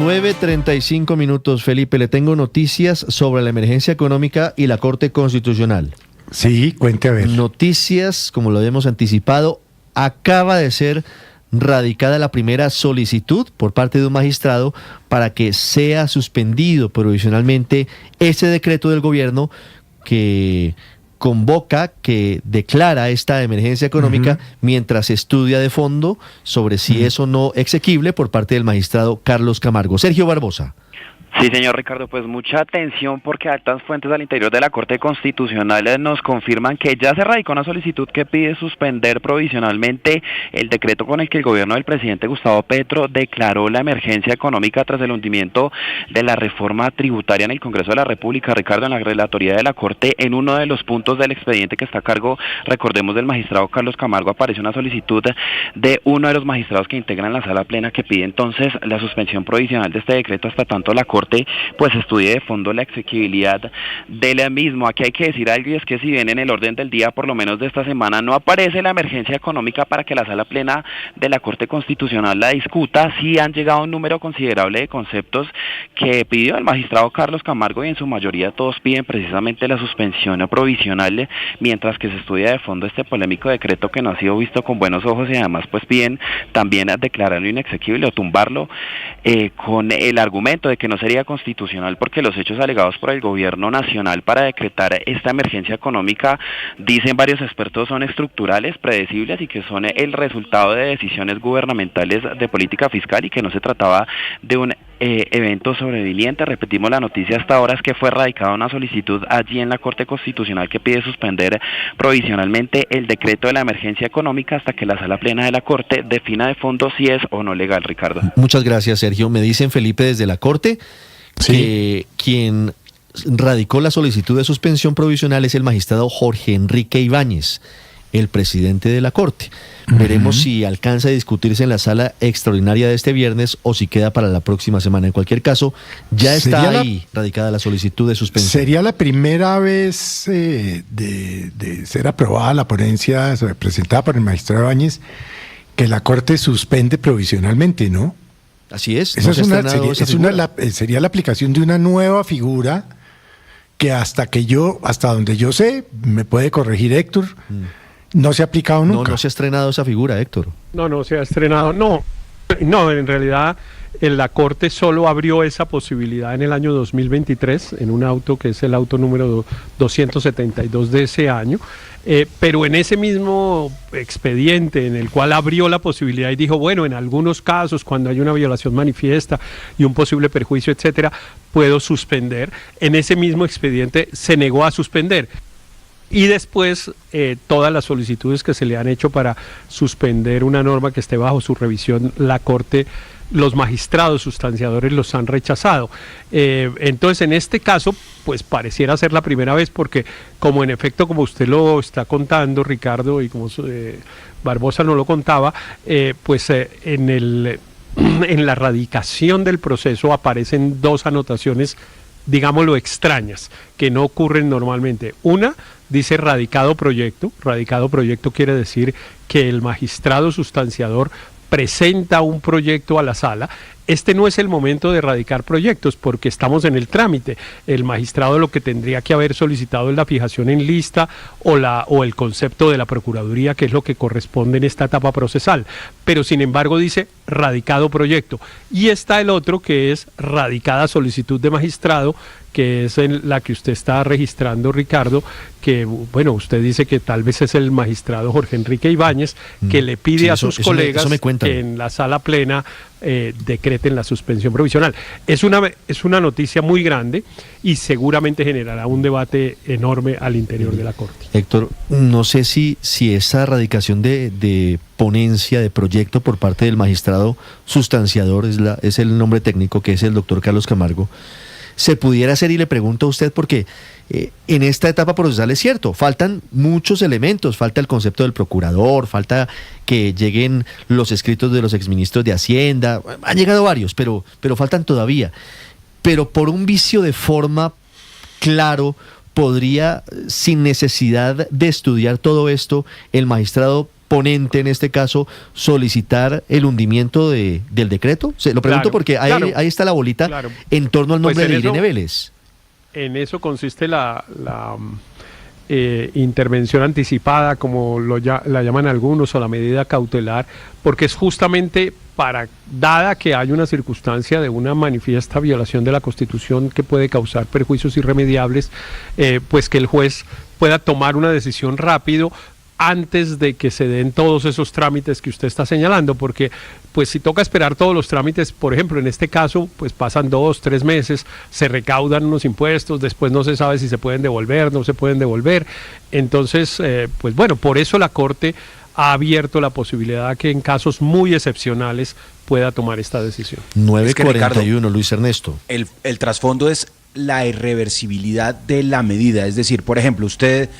9:35, Felipe, le tengo noticias sobre la emergencia económica y la Corte Constitucional. Sí, cuente a ver. Noticias, como lo habíamos anticipado, acaba de ser radicada la primera solicitud por parte de un magistrado para que sea suspendido provisionalmente ese decreto del gobierno que convoca, que declara esta emergencia económica mientras se estudia de fondo sobre si es o no exequible por parte del magistrado Carlos Camargo. Sergio Barbosa. Sí, señor Ricardo, pues mucha atención porque altas fuentes al interior de la Corte Constitucional nos confirman que ya se radicó una solicitud que pide suspender provisionalmente el decreto con el que el gobierno del presidente Gustavo Petro declaró la emergencia económica tras el hundimiento de la reforma tributaria en el Congreso de la República. Ricardo, en la relatoría de la Corte, en uno de los puntos del expediente que está a cargo, recordemos, del magistrado Carlos Camargo, aparece una solicitud de uno de los magistrados que integran la sala plena que pide entonces la suspensión provisional de este decreto hasta tanto la Corte pues estudie de fondo la exequibilidad del mismo. Aquí hay que decir algo, y es que si bien en el orden del día, por lo menos de esta semana, no aparece la emergencia económica para que la sala plena de la Corte Constitucional la discuta, sí han llegado un número considerable de conceptos que pidió el magistrado Carlos Camargo, y en su mayoría todos piden precisamente la suspensión provisional, mientras que se estudia de fondo este polémico decreto que no ha sido visto con buenos ojos, y además pues piden también declararlo inexequible o tumbarlo con el argumento de que no sería constitucional porque los hechos alegados por el gobierno nacional para decretar esta emergencia económica, dicen varios expertos, son estructurales, predecibles y que son el resultado de decisiones gubernamentales de política fiscal, y que no se trataba de un evento sobreviviente. Repetimos, la noticia hasta ahora es que fue radicada una solicitud allí en la Corte Constitucional que pide suspender provisionalmente el decreto de la emergencia económica hasta que la sala plena de la Corte defina de fondo si es o no legal, Ricardo. Muchas gracias, Sergio. Me dicen, Felipe, desde la Corte que quien radicó la solicitud de suspensión provisional es el magistrado Jorge Enrique Ibáñez, el presidente de la Corte. Veremos si alcanza a discutirse en la sala extraordinaria de este viernes o si queda para la próxima semana. En cualquier caso, ya está ahí radicada la solicitud de suspensión. Sería la primera vez de ser aprobada la ponencia presentada por el magistrado Ibáñez que la Corte suspende provisionalmente, ¿no? Así es. Esa sería la aplicación de una nueva figura que hasta donde yo sé, me puede corregir Héctor, no se ha aplicado nunca. No se ha estrenado esa figura, Héctor. No se ha estrenado. No, en realidad la Corte solo abrió esa posibilidad en el año 2023, en un auto que es el auto número 272 de ese año, pero en ese mismo expediente en el cual abrió la posibilidad y dijo, bueno, en algunos casos, cuando hay una violación manifiesta y un posible perjuicio, etcétera, puedo suspender. En ese mismo expediente se negó a suspender. Y después todas las solicitudes que se le han hecho para suspender una norma que esté bajo su revisión, la Corte, los magistrados sustanciadores los han rechazado. Entonces, en este caso, pues pareciera ser la primera vez, porque como en efecto, como usted lo está contando, Ricardo, y como Barbosa no lo contaba, en la radicación del proceso aparecen dos anotaciones, digámoslo, extrañas, que no ocurren normalmente. Una dice radicado proyecto. Radicado proyecto quiere decir que el magistrado sustanciador presenta un proyecto a la sala. Este no es el momento de radicar proyectos porque estamos en el trámite. El magistrado lo que tendría que haber solicitado es la fijación en lista o el concepto de la Procuraduría, que es lo que corresponde en esta etapa procesal. Pero sin embargo dice radicado proyecto. Y está el otro que es radicada solicitud de magistrado, que es en la que usted está registrando, Ricardo, que bueno, usted dice que tal vez es el magistrado Jorge Enrique Ibáñez, que le pide a sus colegas que en la sala plena decreten la suspensión provisional. Es una noticia muy grande y seguramente generará un debate enorme al interior de la Corte. Héctor, no sé si esa radicación de ponencia, de proyecto por parte del magistrado sustanciador, es el nombre técnico, que es el doctor Carlos Camargo, se pudiera hacer, y le pregunto a usted porque en esta etapa procesal es cierto, faltan muchos elementos, falta el concepto del procurador, falta que lleguen los escritos de los exministros de Hacienda, han llegado varios, pero faltan todavía. Pero por un vicio de forma claro, podría, sin necesidad de estudiar todo esto, el magistrado ponente en este caso solicitar el hundimiento del decreto? Se lo pregunto porque ahí está la bolita en torno al nombre de Irene Vélez. En eso consiste la intervención anticipada, como la llaman algunos, o la medida cautelar, porque es justamente dada que hay una circunstancia de una manifiesta violación de la Constitución que puede causar perjuicios irremediables, pues que el juez pueda tomar una decisión rápido antes de que se den todos esos trámites que usted está señalando, porque pues si toca esperar todos los trámites, por ejemplo, en este caso, pues pasan 2, 3 meses, se recaudan unos impuestos, después no se sabe si se pueden devolver, no se pueden devolver. Entonces, pues bueno, por eso la Corte ha abierto la posibilidad que en casos muy excepcionales pueda tomar esta decisión. 9:41, Luis Ernesto. El trasfondo es la irreversibilidad de la medida, es decir, por ejemplo, usted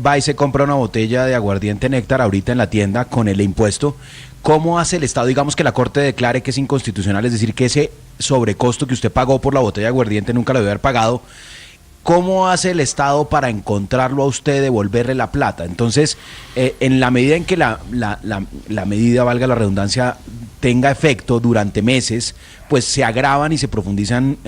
va y se compra una botella de aguardiente Néctar ahorita en la tienda con el impuesto. ¿Cómo hace el Estado, digamos que la Corte declare que es inconstitucional, es decir, que ese sobrecosto que usted pagó por la botella de aguardiente nunca lo debe haber pagado? ¿Cómo hace el Estado para encontrarlo a usted, devolverle la plata? Entonces, en la medida en que la medida, valga la redundancia, tenga efecto durante meses, pues se agravan y se profundizan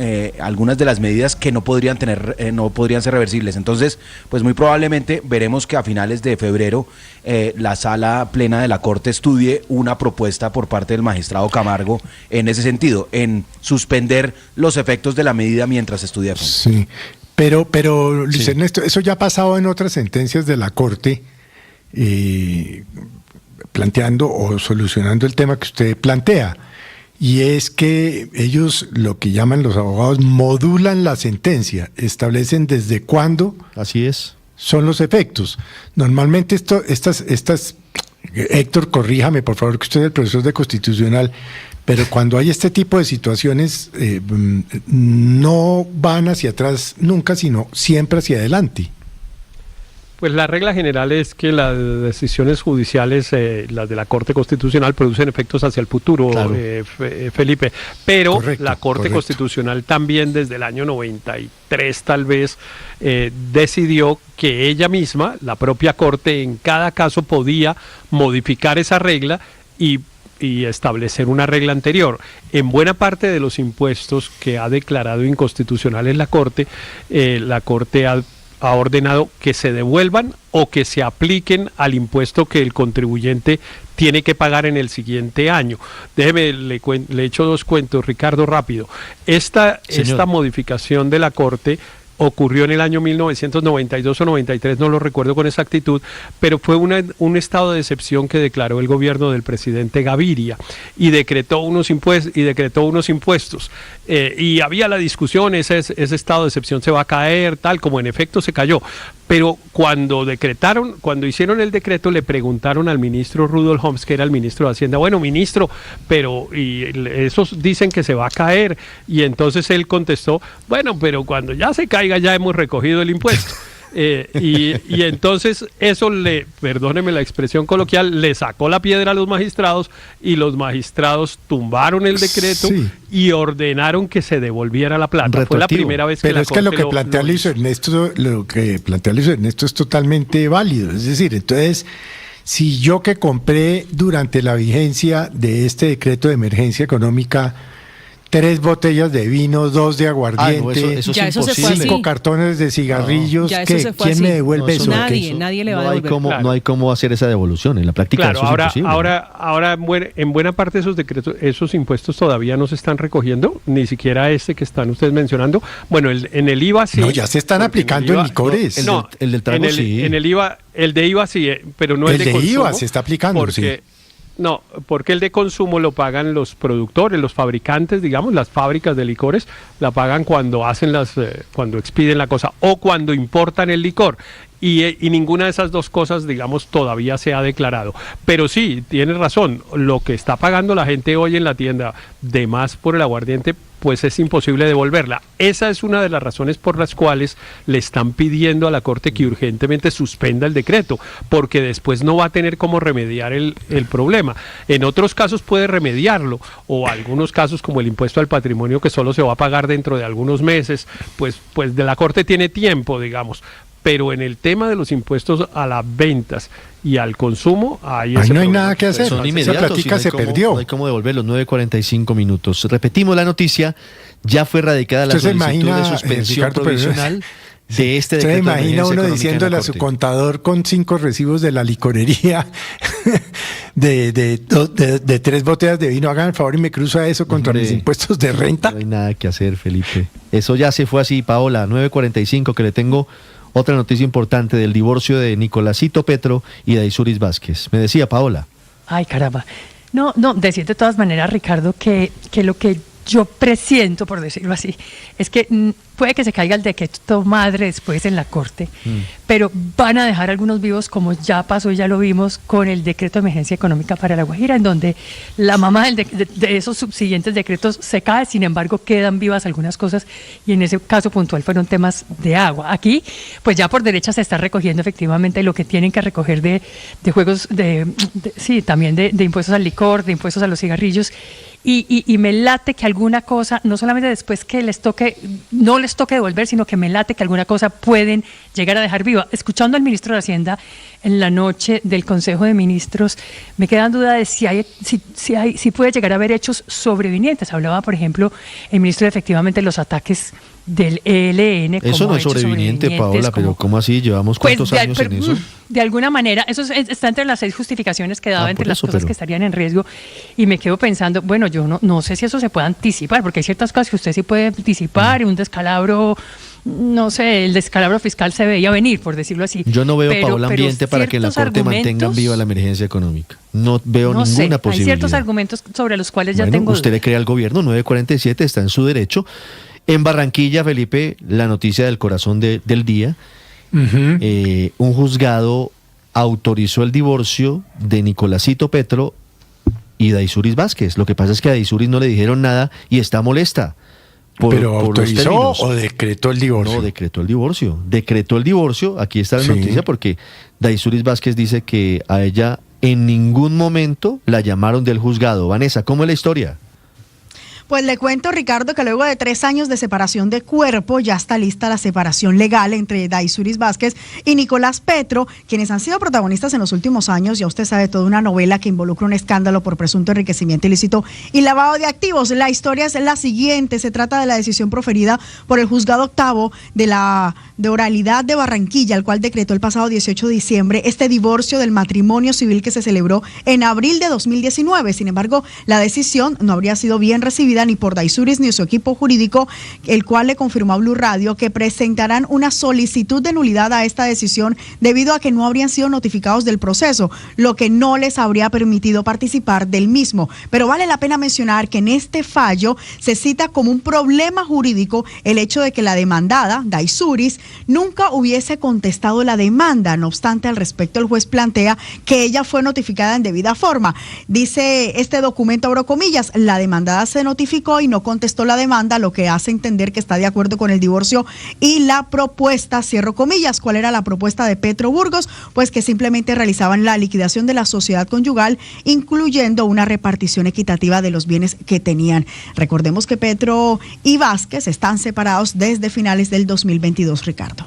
algunas de las medidas que no podrían ser reversibles. Entonces, pues muy probablemente veremos que a finales de febrero la sala plena de la Corte estudie una propuesta por parte del magistrado Camargo en ese sentido, en suspender los efectos de la medida mientras estudia. Sí. Pero Luis Ernesto, eso ya ha pasado en otras sentencias de la Corte, planteando o solucionando el tema que usted plantea, y es que ellos, lo que llaman los abogados, modulan la sentencia, establecen desde cuándo así es son los efectos. Normalmente estas Héctor, corríjame por favor, que usted es el profesor de Constitucional, pero cuando hay este tipo de situaciones no van hacia atrás nunca, sino siempre hacia adelante. Pues la regla general es que las decisiones judiciales, las de la Corte Constitucional, producen efectos hacia el futuro, claro. Felipe. Pero la Corte Constitucional también desde el año 93 tal vez decidió que ella misma, la propia Corte, en cada caso podía modificar esa regla y establecer una regla anterior. En buena parte de los impuestos que ha declarado inconstitucionales la Corte ha ordenado que se devuelvan o que se apliquen al impuesto que el contribuyente tiene que pagar en el siguiente año. Déjeme, le echo 2 cuentos, Ricardo, rápido. Esta modificación de la Corte ocurrió en el año 1992 o 93, no lo recuerdo con exactitud, pero fue un estado de excepción que declaró el gobierno del presidente Gaviria y decretó unos impuestos. Y había la discusión, ese estado de excepción se va a caer, tal como en efecto se cayó. Pero cuando hicieron el decreto, le preguntaron al ministro Rudolf Homs, que era el ministro de Hacienda, bueno, ministro, pero esos dicen que se va a caer, y entonces él contestó, bueno, pero cuando ya se caiga ya hemos recogido el impuesto. Y entonces eso perdóneme la expresión coloquial, le sacó la piedra a los magistrados, y los magistrados tumbaron el decreto y ordenaron que se devolviera la plata. Fue la primera vez que pero la es que lo que plantea Luis Ernesto es totalmente válido. Es decir, entonces, si yo que compré durante la vigencia de este decreto de emergencia económica 3 botellas de vino, 2 de aguardiente, eso es imposible. 5 cartones de cigarrillos, ¿quién me devuelve eso? Nadie le va a devolver. No hay cómo hacer esa devolución, en la práctica eso es imposible. Ahora en buena parte de esos decretos, esos impuestos todavía no se están recogiendo, ni siquiera que están ustedes mencionando. Bueno, en el IVA sí. No, ya se están aplicando en licores. El del trago sí. En el IVA, el de IVA sí, pero no el de consumo. El de IVA se está aplicando, No, porque el de consumo lo pagan los productores, los fabricantes, digamos, las fábricas de licores, la pagan cuando cuando expiden la cosa o cuando importan el licor. Y ninguna de esas dos cosas, digamos, todavía se ha declarado. Pero sí, tienes razón, lo que está pagando la gente hoy en la tienda de más por el aguardiente, pues es imposible devolverla. Esa es una de las razones por las cuales le están pidiendo a la Corte que urgentemente suspenda el decreto, porque después no va a tener cómo remediar el problema. En otros casos puede remediarlo, o algunos casos como el impuesto al patrimonio, que solo se va a pagar dentro de algunos meses, pues de la Corte tiene tiempo, digamos. pero en el tema de los impuestos a las ventas y al consumo, ahí no hay problema. nada que hacer. Son Esa inmediatos. plática y se perdió. No hay cómo devolver los 9:45 minutos. Repetimos la noticia. Ya fue radicada la Usted se solicitud imagina, de suspensión Ricardo, provisional de este ¿Se decreto de imagina emergencia uno económica diciéndole en la a su Corte? contador con 5 recibos de la licorería de 3 botellas de vino, hagan el favor y me cruza eso contra Hombre, mis impuestos de renta? No hay nada que hacer, Felipe. Eso ya se fue así, Paola. 9:45, que le tengo otra noticia importante del divorcio de Nicolásito Petro y de Daisuris Vázquez. Me decía Paola. Ay, caramba. No, decir de todas maneras, Ricardo, que lo que yo presiento, por decirlo así, es que puede que se caiga el decreto madre después en la Corte, pero van a dejar algunos vivos, como ya pasó y ya lo vimos con el decreto de emergencia económica para La Guajira, en donde la mamá de esos subsiguientes decretos se cae, sin embargo quedan vivas algunas cosas, y en ese caso puntual fueron temas de agua. Aquí, pues ya por derecha se está recogiendo efectivamente lo que tienen que recoger de juegos, sí, también de impuestos al licor, de impuestos a los cigarrillos, y me late que alguna cosa, no solamente después que no les toque devolver, sino que me late que alguna cosa pueden llegar a dejar viva. Escuchando al ministro de Hacienda en la noche del Consejo de Ministros, me queda en duda de si puede llegar a haber hechos sobrevinientes. Hablaba, por ejemplo, el ministro efectivamente de los ataques del ELN. Eso no es sobreviniente, Paola, pero ¿cómo así? ¿Llevamos cuántos años en eso? De alguna manera, eso está entre las 6 justificaciones que daba entre las cosas que estarían en riesgo, y me quedo pensando, bueno, yo no sé si eso se puede anticipar, porque hay ciertas cosas que usted sí puede anticipar, y un descalabro, no sé, el descalabro fiscal se veía venir, por decirlo así. Yo no veo, Paola, ambiente para que la Corte mantengan viva la emergencia económica. No veo ninguna posibilidad. Hay ciertos argumentos sobre los cuales ya tengo usted le cree al gobierno, 9:47, está en su derecho. En Barranquilla, Felipe, la noticia del corazón del día. Un juzgado autorizó el divorcio de Nicolásito Petro y Daisuris Vázquez. Lo que pasa es que a Daisuris no le dijeron nada y está molesta. ¿Pero autorizó o decretó el divorcio? No, decretó el divorcio. Decretó el divorcio. Aquí está la noticia, porque Daisuris Vázquez dice que a ella en ningún momento la llamaron del juzgado. Vanessa, ¿cómo es la historia? Pues le cuento, Ricardo, que luego de 3 años de separación de cuerpo, ya está lista la separación legal entre Daisuris Vázquez y Nicolás Petro, quienes han sido protagonistas en los últimos años. Ya usted sabe, toda una novela que involucra un escándalo por presunto enriquecimiento ilícito y lavado de activos. La historia es la siguiente: se trata de la decisión proferida por el juzgado octavo de oralidad de Barranquilla, el cual decretó el pasado 18 de diciembre este divorcio del matrimonio civil que se celebró en abril de 2019. Sin embargo, la decisión no habría sido bien recibida ni por Daisuris ni su equipo jurídico, el cual le confirmó a Blue Radio que presentarán una solicitud de nulidad a esta decisión debido a que no habrían sido notificados del proceso, lo que no les habría permitido participar del mismo. Pero vale la pena mencionar que en este fallo se cita como un problema jurídico el hecho de que la demandada, Daisuris, nunca hubiese contestado la demanda. No obstante, al respecto, el juez plantea que ella fue notificada en debida forma. Dice este documento, abro comillas, la demandada se notificó y no contestó la demanda, lo que hace entender que está de acuerdo con el divorcio y la propuesta, cierro comillas. ¿Cuál era la propuesta de Petro Burgos? Pues que simplemente realizaban la liquidación de la sociedad conyugal, incluyendo una repartición equitativa de los bienes que tenían. Recordemos que Petro y Vázquez están separados desde finales del 2022, Ricardo.